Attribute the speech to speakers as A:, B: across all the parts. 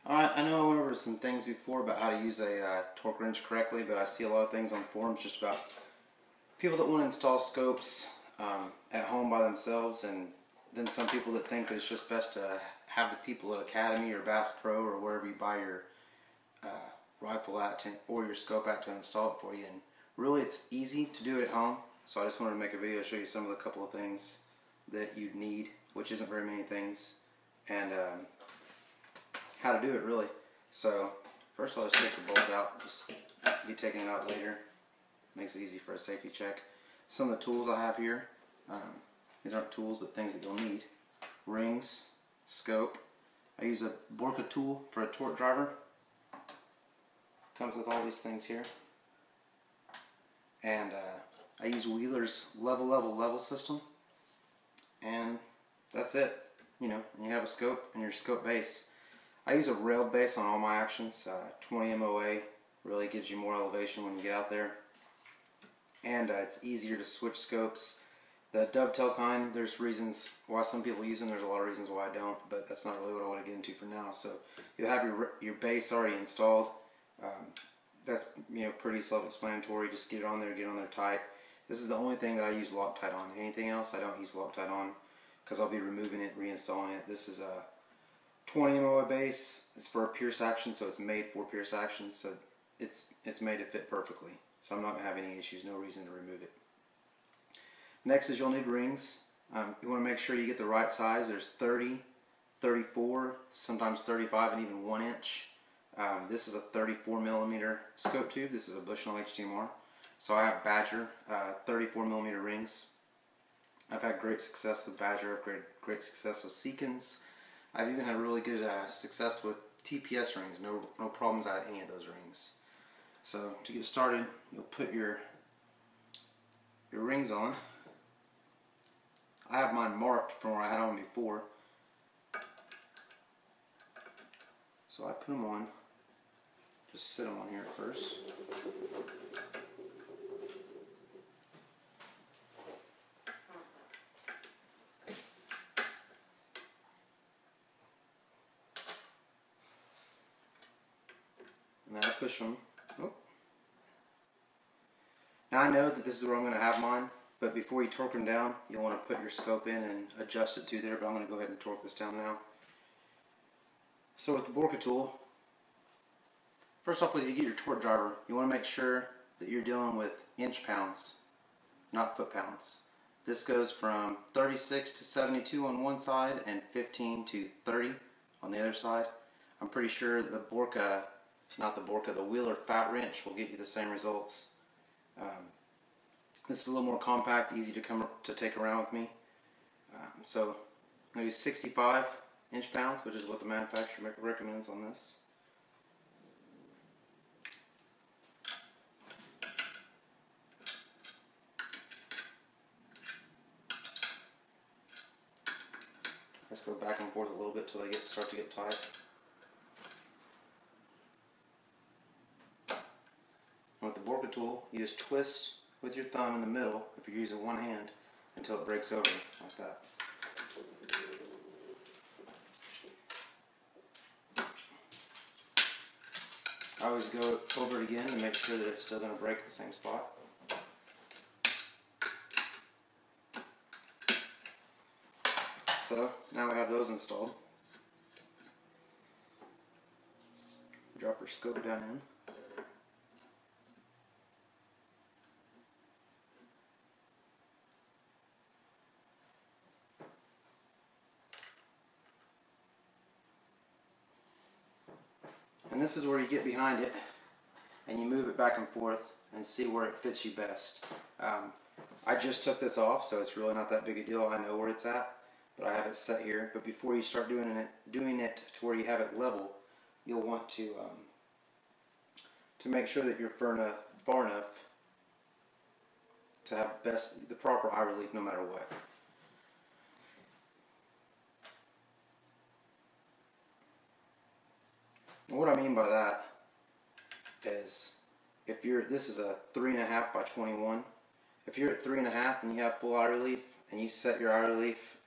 A: Alright, I know I went over some things before about how to use a torque wrench correctly, but I see a lot of things on forums just about people that want to install scopes at home by themselves, and then some people that think that it's just best to have the people at Academy or Bass Pro or wherever you buy your rifle at or your scope at to install it for you. And really, it's easy to do it at home, so I just wanted to make a video to show you some of the couple of things that you'd need, which isn't very many things, and how to do it really. So first I'll just take the bolts out, just be taking it out later. Makes it easy for a safety check. Some of the tools I have here, these aren't tools but things that you'll need. Rings, scope. I use a Borka tool for a torque driver. Comes with all these things here. And I use Wheeler's level system. And that's it. You know, you have a scope and your scope base. I use a railed base on all my actions. 20 MOA really gives you more elevation when you get out there. And it's easier to switch scopes. The dovetail kind, there's reasons why some people use them, there's a lot of reasons why I don't, but that's not really what I want to get into for now. So you'll have your base already installed. That's pretty self-explanatory. Just get it on there tight. This is the only thing that I use Loctite on. Anything else I don't use Loctite on because I'll be removing it, reinstalling it. This is a 20 MOA base. It's for a Pierce action, so it's made for Pierce action, so it's made to fit perfectly. So I'm not going to have any issues, no reason to remove it. Next is you'll need rings. You want to make sure you get the right size. There's 30, 34, sometimes 35, and even 1 inch. This is a 34 millimeter scope tube. This is a Bushnell HDMR. So I have Badger 34 millimeter rings. I've had great success with Badger. I've had great success with Seekins. I've even had really good success with TPS rings. No problems out of any of those rings. So to get started, you'll put your rings on. I have mine marked from where I had on before. So I put them on. Just sit them on here at first. And then I push them. Oh. Now I know that this is where I'm going to have mine, but before you torque them down, you'll want to put your scope in and adjust it to there, but I'm going to go ahead and torque this down now. So with the Borka tool, first off, when you get your torque driver, you want to make sure that you're dealing with inch pounds, not foot pounds. This goes from 36 to 72 on one side and 15 to 30 on the other side. I'm pretty sure the Borka, the Wheeler fat wrench will get you the same results. This is a little more compact, easy to take around with me. So I'm going to do 65 inch pounds, which is what the manufacturer recommends on this. Just go back and forth a little bit till they start to get tight. With the Borka tool, you just twist with your thumb in the middle, if you're using one hand, until it breaks over like that. I always go over it again to make sure that it's still going to break at the same spot. So now we have those installed. Drop our scope down in. And this is where you get behind it and you move it back and forth and see where it fits you best. I just took this off, so it's really not that big a deal. I know where it's at, but I have it set here. But before you start doing it to where you have it level, you'll want to make sure that you're far enough to have the proper eye relief no matter what. And what I mean by that is, this is a 3.5 by 21. If you're at 3.5 and you have full eye relief, and you set your eye relief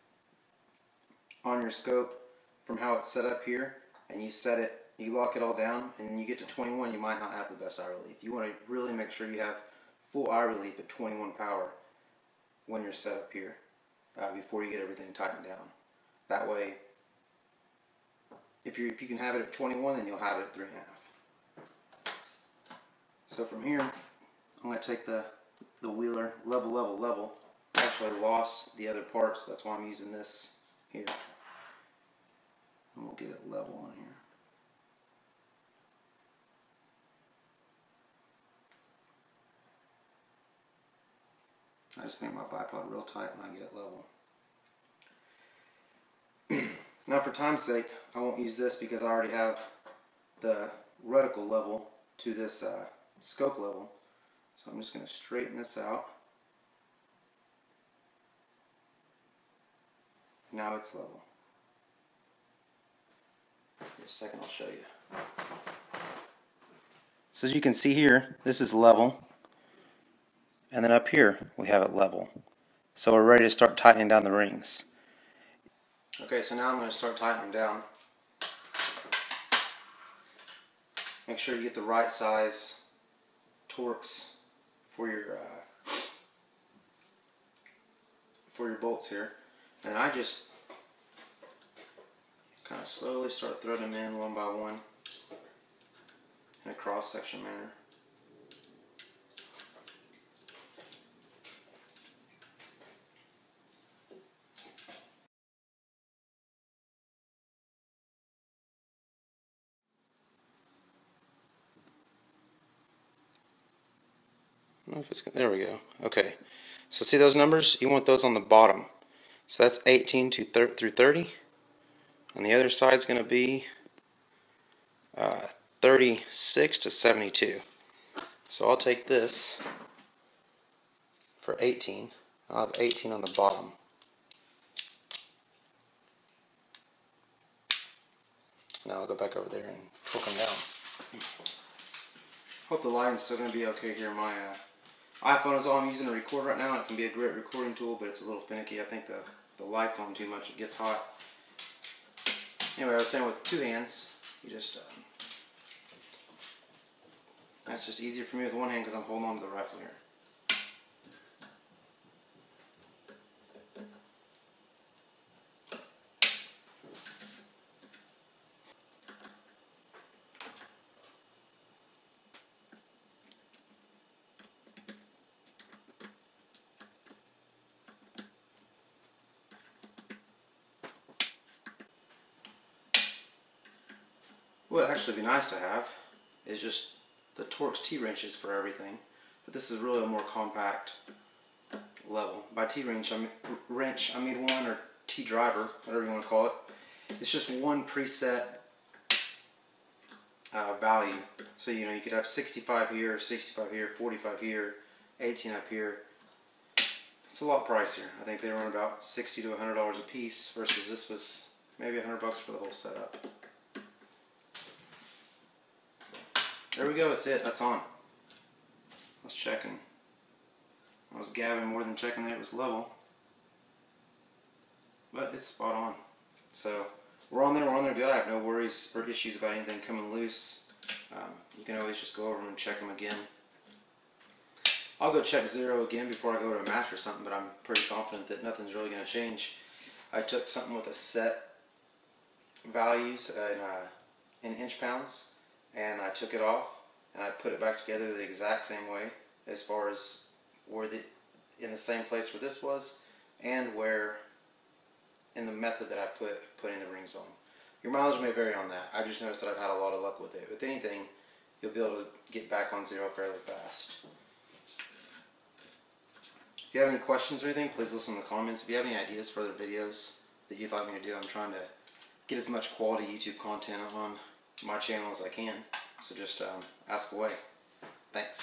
A: on your scope from how it's set up here, and you set it you lock it all down, and then you get to 21, you might not have the best eye relief. You want to really make sure you have full eye relief at 21 power when you're set up here, before you get everything tightened down. That way, if you can have it at 21, then you'll have it at 3.5. So from here, I'm going to take the wheeler level. I actually lost the other parts, so that's why I'm using this here. And we'll get it level on here. I just make my bipod real tight when I get it level. Now for time's sake, I won't use this because I already have the reticle level to this scope level. So I'm just going to straighten this out. Now it's level. In a second I'll show you. So as you can see here, this is level. And then up here we have it level. So we're ready to start tightening down the rings. Okay, so now I'm going to start tightening down. Make sure you get the right size Torx for your bolts here. And I just kind of slowly start threading them in one by one in a cross-section manner. I don't know if it's, there we go. Okay, so see those numbers? You want those on the bottom. So that's 18 through 30. On the other side is going to be 36 to 72. So I'll take this for 18. I'll have 18 on the bottom. Now I'll go back over there and hook them down. Hope the lighting's still going to be okay here. My iPhone is all I'm using to record right now. It can be a great recording tool, but it's a little finicky. I think if the light's on too much, it gets hot. Anyway, I was saying with two hands, you just that's just easier for me with one hand because I'm holding on to the rifle here. What would actually be nice to have is just the Torx T-wrenches for everything, but this is really a more compact level. By T-wrench, I mean one, or T-driver, whatever you want to call it. It's just one preset value. So you know, you could have 65 here, 65 here, 45 here, 18 up here. It's a lot pricier. I think they run about $60 to $100 a piece, versus this was maybe $100 for the whole setup. There we go, that's it, that's on. I was checking. I was gabbing more than checking that it was level. But it's spot on. So, we're on there good. I have no worries or issues about anything coming loose. You can always just go over them and check them again. I'll go check zero again before I go to a match or something, but I'm pretty confident that nothing's really going to change. I took something with a set values in inch pounds, and I took it off and I put it back together the exact same way, as far as where in the same place where this was, and where in the method that I putting the rings on. Your mileage may vary on that. I just noticed that I've had a lot of luck with it. With anything, you'll be able to get back on zero fairly fast. If you have any questions or anything, please listen in the comments. If you have any ideas for other videos that you'd like me to do, I'm trying to get as much quality YouTube content on my channel as I can. So just ask away. Thanks.